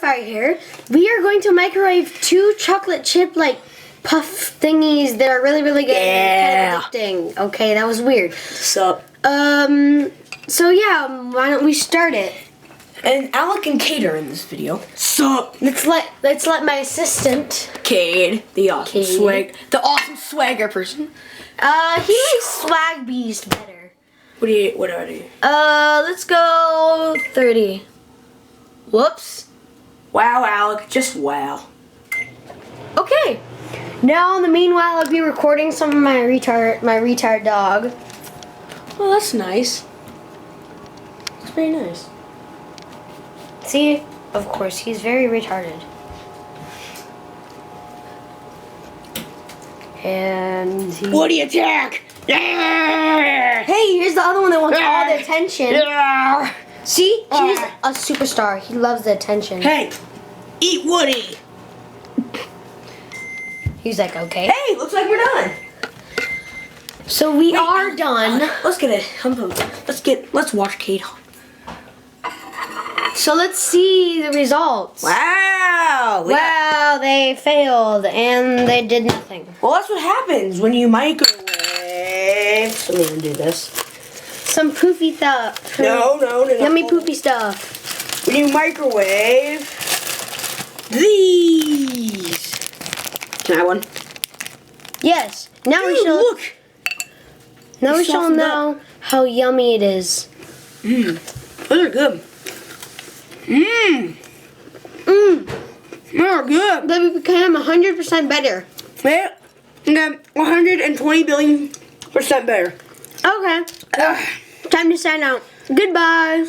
Starfire here. We are going to microwave 2 chocolate chip puff thingies that are really good and kind of addicting. Okay, that was weird. Sup? So yeah, why don't we start it? And Alec and Kate are in this video. Sup? Let's let my assistant, Kate, the awesome swagger person. he likes Swag Beast better. What are you? Let's go 30. Whoops. Wow, Alec, just wow. Okay. Now, in the meanwhile, I'll be recording some of my retard dog. Well, that's nice. That's very nice. See, of course, he's very retarded. And he... Woody attack! Hey, here's the other one that wants all the attention. See, he's a superstar. He loves the attention. Hey, eat Woody! He's like, okay. Hey, looks like we're done. So we are done. Let's get it. Let's watch Kate. So let's see the results. Wow. Wow, they failed and they did nothing. Well, that's what happens when you microwave. So let me undo this. Some poofy stuff. No. Yummy poopy stuff. When you microwave these. Can I have one? Yes. Now we Dude, shall look. Now we shall know how yummy it is. Those are good. They're good. They became 100% better. Yeah, 120 billion% better. Okay. Time to sign out. Goodbye.